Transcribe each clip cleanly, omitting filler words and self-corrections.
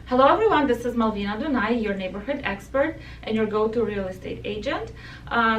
Hello everyone, this is Malvina Dunai, your neighborhood expert and your go-to real estate agent.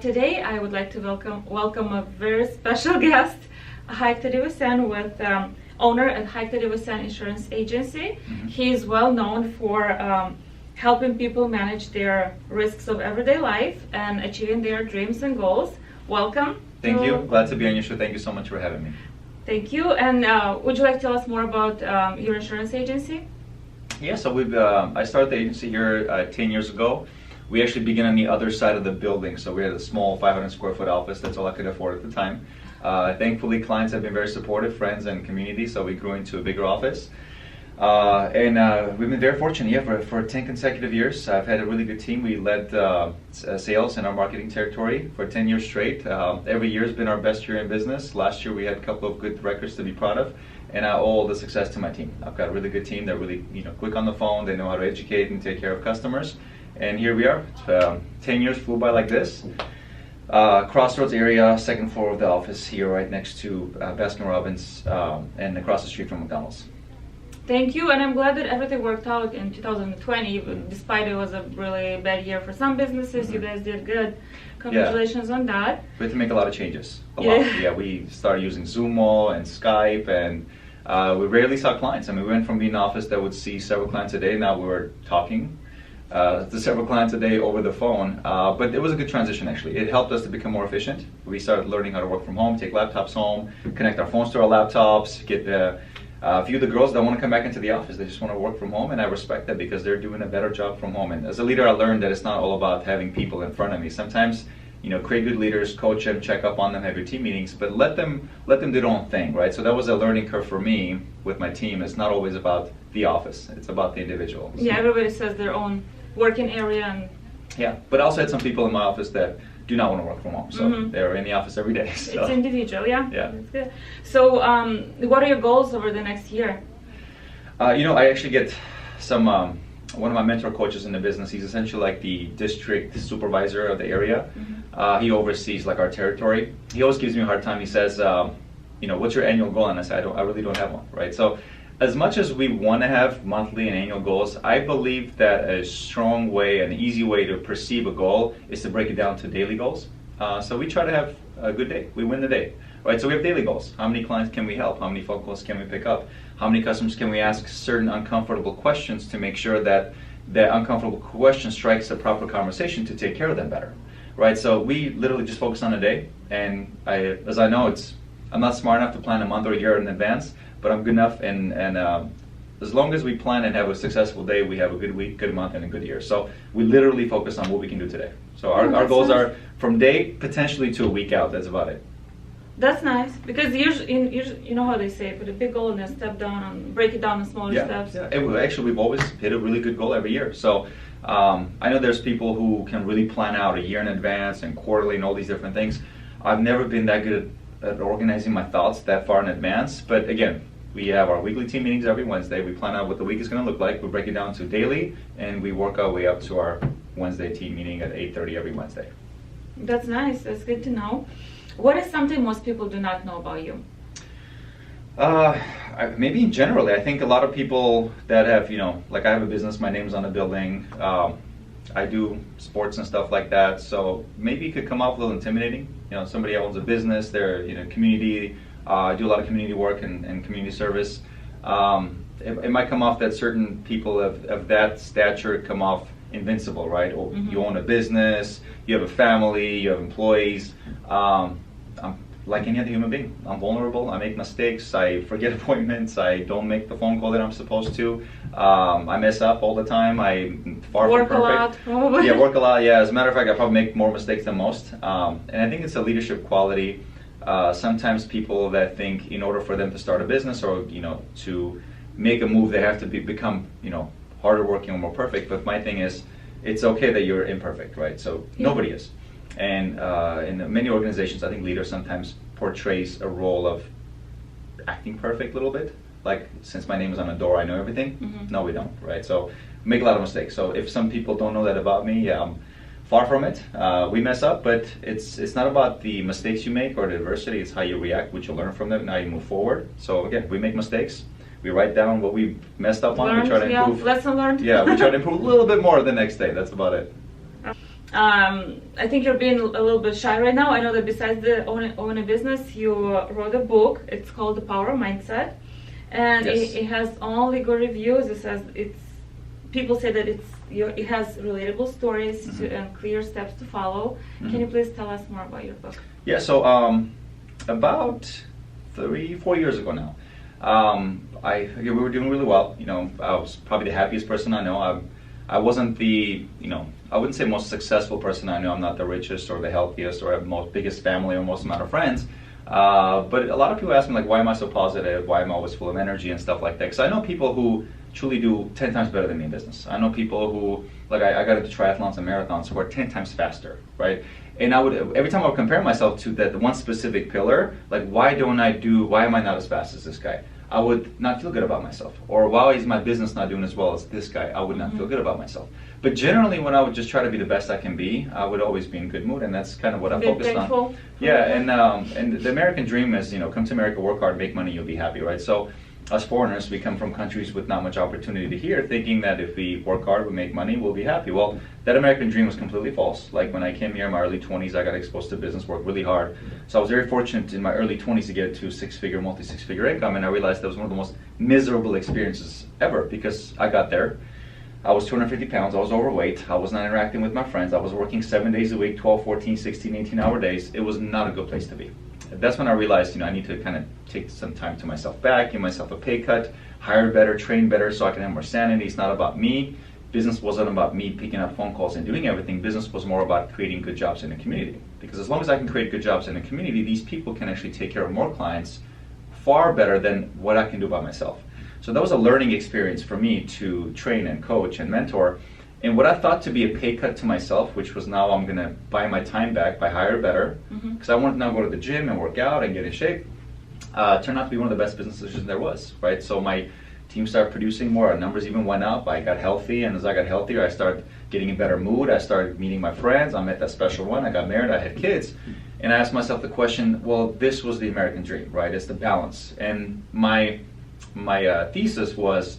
Today I would like to welcome a very special guest, Hayk Tadevosyan, with owner at Hayk Tadevosyan Insurance Agency. He is well known for helping people manage their risks of everyday life and achieving their dreams and goals. Welcome. Thank you. Glad to be on your show. Thank you so much for having me. Thank you. And would you like to tell us more about your insurance agency? Yeah, so I started the agency here 10 years ago. We actually began on the other side of the building, so we had a small 500 square foot office. That's all I could afford at the time. Thankfully, clients have been very supportive, friends and community, so we grew into a bigger office. And we've been very fortunate, for 10 consecutive years. I've had a really good team. We led sales in our marketing territory for 10 years straight. Every year has been our best year in business. Last year we had a couple of good records to be proud of, and I owe all the success to my team. I've got a really good team. They're really quick on the phone. They know how to educate and take care of customers. And here we are. 10 years flew by like this. Crossroads area, second floor of the office here, right next to Baskin-Robbins, and across the street from McDonald's. Thank you, and I'm glad that everything worked out in 2020, despite it was a really bad year for some businesses. You guys did good. Congratulations on that. We had to make a lot of changes. A lot. Yeah, we started using Zoom and Skype, and we rarely saw clients. I mean, we went from being an office that would see several clients a day. Now we're talking to several clients a day over the phone. But it was a good transition, actually. It helped us to become more efficient. We started learning how to work from home, take laptops home, connect our phones to our laptops, get a few of the girls that want to come back into the office. They just want to work from home, and I respect that because they're doing a better job from home. And as a leader, I learned that it's not all about having people in front of me. Sometimes, create good leaders, coach them, check up on them, have your team meetings, but let them do their own thing, right? So that was a learning curve for me with my team. It's not always about the office. It's about the individual. Yeah, everybody says their own working area. And yeah, but I also had some people in my office that do not want to work from home, so they're in the office every day. So. It's individual, yeah. Yeah. That's good. So, what are your goals over the next year? I actually get some. One of my mentor coaches in the business. He's essentially like the district supervisor of the area. He oversees like our territory. He always gives me a hard time. He says, "What's your annual goal?" And I say, I really don't have one, right? So, as much as we want to have monthly and annual goals, I believe that a strong way, an easy way to perceive a goal is to break it down to daily goals. So we try to have a good day. We win the day, right? So we have daily goals. How many clients can we help? How many phone calls can we pick up? How many customers can we ask certain uncomfortable questions to make sure that the uncomfortable question strikes a proper conversation to take care of them better, right? So we literally just focus on a day. And as I know, I'm not smart enough to plan a month or a year in advance, but I'm good enough, and as long as we plan and have a successful day, we have a good week, good month, and a good year. So we literally focus on what we can do today. So our goals are from day potentially to a week out. That's about it. That's nice, because usually, you know how they say, put a big goal and then step down and break it down in smaller steps. Yeah, and actually we've always hit a really good goal every year. So I know there's people who can really plan out a year in advance and quarterly and all these different things. I've never been that good at organizing my thoughts that far in advance, but again, we have our weekly team meetings every Wednesday. We plan out what the week is going to look like. We break it down to daily, and we work our way up to our Wednesday team meeting at 8:30 every Wednesday. That's nice. That's good to know. What is something most people do not know about you? Maybe generally, I think a lot of people that have, like I have a business, my name's on the building. I do sports and stuff like that, so maybe it could come off a little intimidating. Somebody owns a business, they're community. I do a lot of community work and community service. It might come off that certain people of that stature come off invincible, right? Or you own a business, you have a family, you have employees. I'm like any other human being. I'm vulnerable. I make mistakes. I forget appointments. I don't make the phone call that I'm supposed to. I mess up all the time. I'm far from perfect. Work a lot, probably. Yeah, work a lot. Yeah, as a matter of fact, I probably make more mistakes than most. And I think it's a leadership quality. Sometimes people that think in order for them to start a business or to make a move, they have to become harder working or more perfect. But my thing is, it's okay that you're imperfect, right? So nobody is. And in many organizations, I think leaders sometimes portrays a role of acting perfect a little bit. Like, since my name is on the door, I know everything. No, we don't, right? So we make a lot of mistakes. So if some people don't know that about me, I'm far from it. We mess up, but it's not about the mistakes you make or the adversity. It's how you react, what you learn from them, and how you move forward. So again, we make mistakes. We write down what we messed up on. Learned, We try to improve. Lesson learned. Yeah, we try to improve a little bit more the next day. That's about it. I think you're being a little bit shy right now. I know that besides the own a business, you wrote a book. It's called The Power of Mindset, and Yes. it has only good reviews. It says people say that it has relatable stories and clear steps to follow. Can you please tell us more about your book? Yeah, so about 3-4 years ago now, we were doing really well. You know, I was probably the happiest person I know. I wasn't the, I wouldn't say most successful person I know. I'm not the richest or the healthiest or have the most biggest family or most amount of friends. But a lot of people ask me, like, why am I so positive? Why am I always full of energy and stuff like that? Because I know people who truly do 10 times better than me in business. I know people who, like, I got into triathlons and marathons who are 10 times faster, right? And every time I would compare myself to that one specific pillar, like, why am I not as fast as this guy? I would not feel good about myself. Or why is my business not doing as well as this guy? I would not feel good about myself. But generally, when I would just try to be the best I can be, I would always be in good mood, and that's kind of what I focused on. Yeah, and the American dream is, come to America, work hard, make money, you'll be happy, right? So us foreigners, we come from countries with not much opportunity to here, thinking that if we work hard, we make money, we'll be happy. Well, that American dream was completely false. Like when I came here in my early 20s, I got exposed to business, worked really hard. So I was very fortunate in my early 20s to get to multi-six-figure income, and I realized that was one of the most miserable experiences ever because I got there. I was 250 pounds, I was overweight, I was not interacting with my friends, I was working 7 days a week, 12, 14, 16, 18-hour days. It was not a good place to be. That's when I realized, I need to kind of take some time to myself back, give myself a pay cut, hire better, train better so I can have more sanity. It's not about me. Business wasn't about me picking up phone calls and doing everything. Business was more about creating good jobs in the community. Because as long as I can create good jobs in the community, these people can actually take care of more clients far better than what I can do by myself. So that was a learning experience for me to train and coach and mentor. And what I thought to be a pay cut to myself, which was now I'm going to buy my time back by hire better, because I wanted to now go to the gym and work out and get in shape, turned out to be one of the best business decisions there was, right? So my team started producing more, our numbers even went up, I got healthy, and as I got healthier, I started getting in better mood, I started meeting my friends, I met that special one, I got married, I had kids, and I asked myself the question, well, this was the American dream, right? It's the balance. And my thesis was,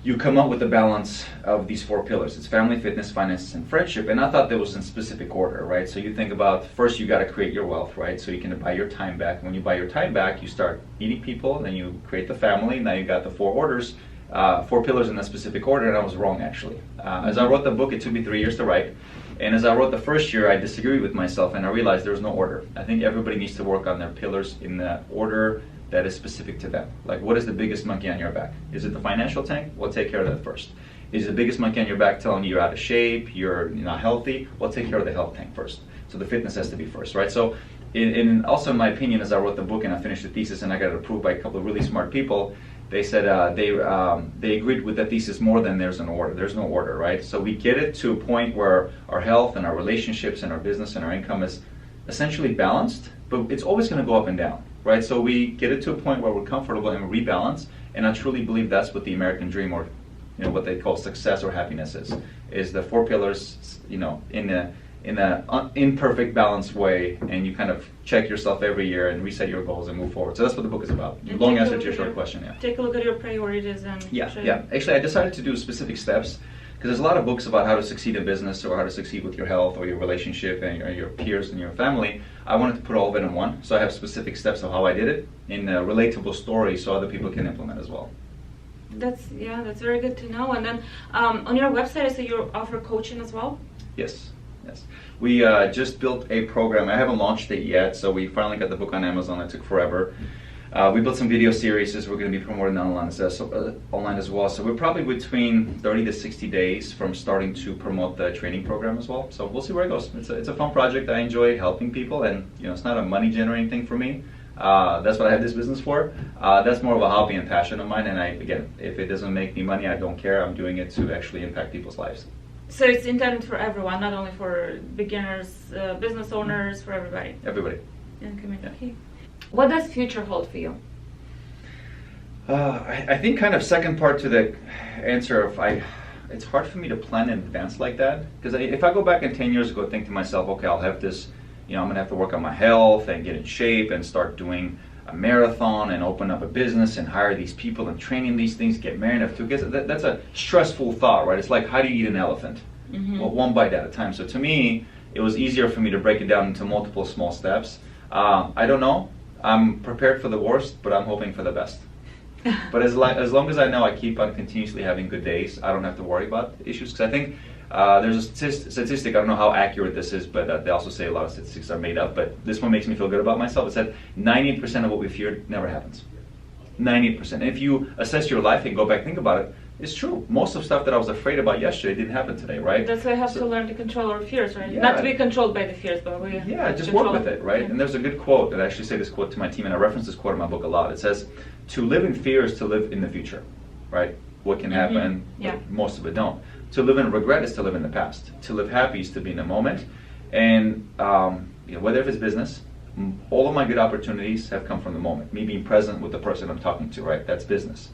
you come up with the balance of these 4 pillars. It's family, fitness, finances, and friendship. And I thought that was in specific order, right? So you think about, first you got to create your wealth, right? So you can buy your time back. When you buy your time back, you start meeting people, then you create the family. Now you got the 4 orders, 4 pillars in that specific order, and I was wrong, actually. As I wrote the book, it took me 3 years to write. And as I wrote the first year, I disagreed with myself, and I realized there was no order. I think everybody needs to work on their pillars in the order that is specific to them. Like, what is the biggest monkey on your back? Is it the financial tank? We'll take care of that first. Is the biggest monkey on your back telling you you're out of shape, you're not healthy? We'll take care of the health tank first. So the fitness has to be first, right? So, also in my opinion, as I wrote the book and I finished the thesis and I got it approved by a couple of really smart people, they said they agreed with the thesis more than there's an order. There's no order, right? So we get it to a point where our health and our relationships and our business and our income is essentially balanced, but it's always going to go up and down. Right, so we get it to a point where we're comfortable and we rebalance, and I truly believe that's what the American dream, or what they call success or happiness is the 4 pillars, in a imperfect balanced way, and you kind of check yourself every year and reset your goals and move forward. So that's what the book is about. Long answer to your short question, yeah. Take a look at your priorities and yeah. Actually, I decided to do specific steps. Because there's a lot of books about how to succeed in business or how to succeed with your health or your relationship and your peers and your family. I wanted to put all of it in one. So I have specific steps of how I did it in a relatable story so other people can implement as well. That's very good to know. And then on your website, I see you offer coaching as well? Yes. We just built a program. I haven't launched it yet, so we finally got the book on Amazon. It took forever. We built some video series we're going to be promoting online as well. So we're probably between 30 to 60 days from starting to promote the training program as well. So we'll see where it goes. It's a fun project. I enjoy helping people, and it's not a money generating thing for me. That's what I have this business for. That's more of a hobby and passion of mine. And again, if it doesn't make me money, I don't care. I'm doing it to actually impact people's lives. So it's intended for everyone, not only for beginners, business owners, for everybody. Everybody. In the community. Yeah. What does future hold for you? I think kind of second part to the answer of it's hard for me to plan in advance like that. Because if I go back in 10 years ago, think to myself, okay, I'll have this, I'm going to have to work on my health and get in shape and start doing a marathon and open up a business and hire these people and train in these things, get married, have 2 kids. That's a stressful thought, right? It's like, how do you eat an elephant? Well, one bite at a time. So to me, it was easier for me to break it down into multiple small steps. I don't know. I'm prepared for the worst, but I'm hoping for the best. But as long as I know I keep on continuously having good days, I don't have to worry about issues. Because I think there's a statistic, I don't know how accurate this is, but they also say a lot of statistics are made up, but this one makes me feel good about myself. It said 98% of what we feared never happens. 98%. And if you assess your life and go back and think about it, it's true. Most of the stuff that I was afraid about yesterday didn't happen today, right? That's why we have to learn to control our fears, right? Yeah. Not to be controlled by the fears, but we just work with it, right? Yeah. And there's a good quote, and I actually say this quote to my team, and I reference this quote in my book a lot. It says, to live in fear is to live in the future, right? What can happen, but most of it don't. To live in regret is to live in the past. To live happy is to be in the moment. And whether if it's business, all of my good opportunities have come from the moment. Me being present with the person I'm talking to, right? That's business.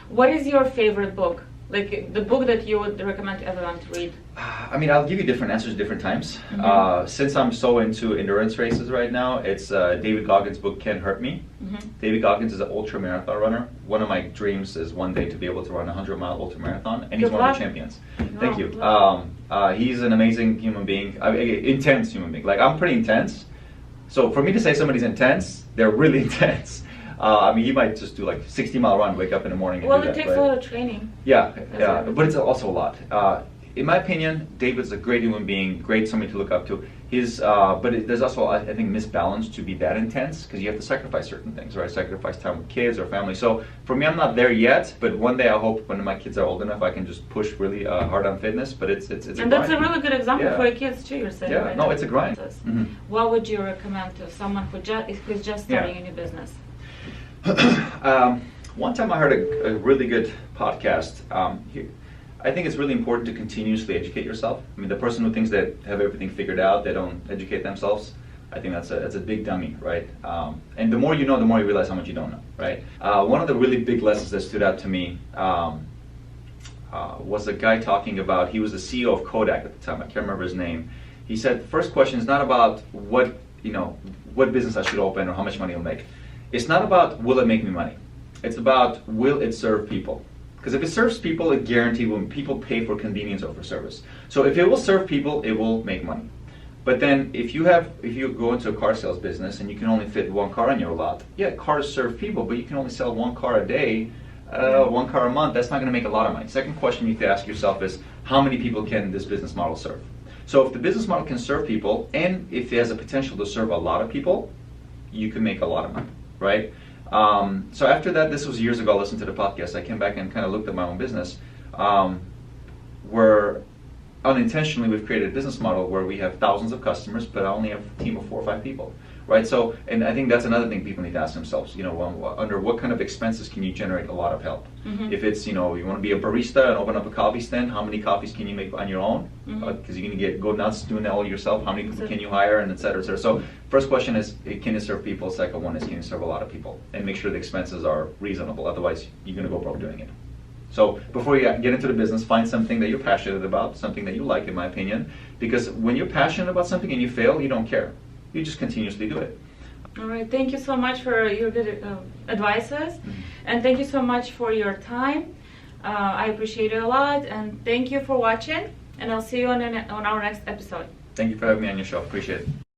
What is your favorite book? Like the book that you would recommend everyone to read? I mean, I'll give you different answers different times. Since I'm so into endurance races right now, it's David Goggins' book, Can't Hurt Me. David Goggins is an ultra marathon runner. One of my dreams is one day to be able to run a 100-mile ultra marathon, and he's one of the champions. Thank you. He's an amazing human being, intense human being. Like, I'm pretty intense. So for me to say somebody's intense, they're really intense. I mean, you might just do like 60-mile run, wake up in the morning and do that. Well, it takes a lot of training. Yeah, but it's also a lot. In my opinion, David's a great human being, great somebody to look up to. There's also, I think, misbalance to be that intense, because you have to sacrifice certain things, right? Sacrifice time with kids or family. So for me, I'm not there yet, but one day I hope when my kids are old enough, I can just push really hard on fitness. But it's a grind. And that's a really good example for your kids too. You're saying. Yeah, right? no, it's a grind. What would you recommend to someone who's just starting a new business? One time I heard a really good podcast. I think it's really important to continuously educate yourself. I mean, the person who thinks they have everything figured out, they don't educate themselves. I think that's a big dummy, right? And the more you know, the more you realize how much you don't know, right? One of the really big lessons that stood out to me was a guy talking about, he was the CEO of Kodak at the time, I can't remember his name. He said, the first question is not about what business I should open or how much money I'll make. It's not about will it make me money. It's about will it serve people. Because if it serves people, it guarantees when people pay for convenience or for service. So if it will serve people, it will make money. But then if you go into a car sales business and you can only fit one car on your lot, yeah, cars serve people, but you can only sell one car a day, one car a month. That's not going to make a lot of money. Second question you have to ask yourself is, how many people can this business model serve? So if the business model can serve people, and if it has a potential to serve a lot of people, you can make a lot of money, right? So after that, this was years ago, I listened to the podcast, I came back and kind of looked at my own business, where unintentionally we've created a business model where we have thousands of customers, but I only have a team of 4 or 5 people, right? So, and I think that's another thing people need to ask themselves, under what kind of expenses can you generate a lot of help? If it's, you want to be a barista and open up a coffee stand, how many coffees can you make on your own? Because you're going to go nuts doing that all yourself. How many people can you hire, and et cetera, et cetera. So first question is, can you serve people? Second one is, can you serve a lot of people? And make sure the expenses are reasonable. Otherwise, you're going to go broke doing it. So before you get into the business, find something that you're passionate about, something that you like, in my opinion. Because when you're passionate about something and you fail, you don't care. You just continuously do it. All right. Thank you so much for your good advices. And thank you so much for your time. I appreciate it a lot. And thank you for watching. And I'll see you on our next episode. Thank you for having me on your show. Appreciate it.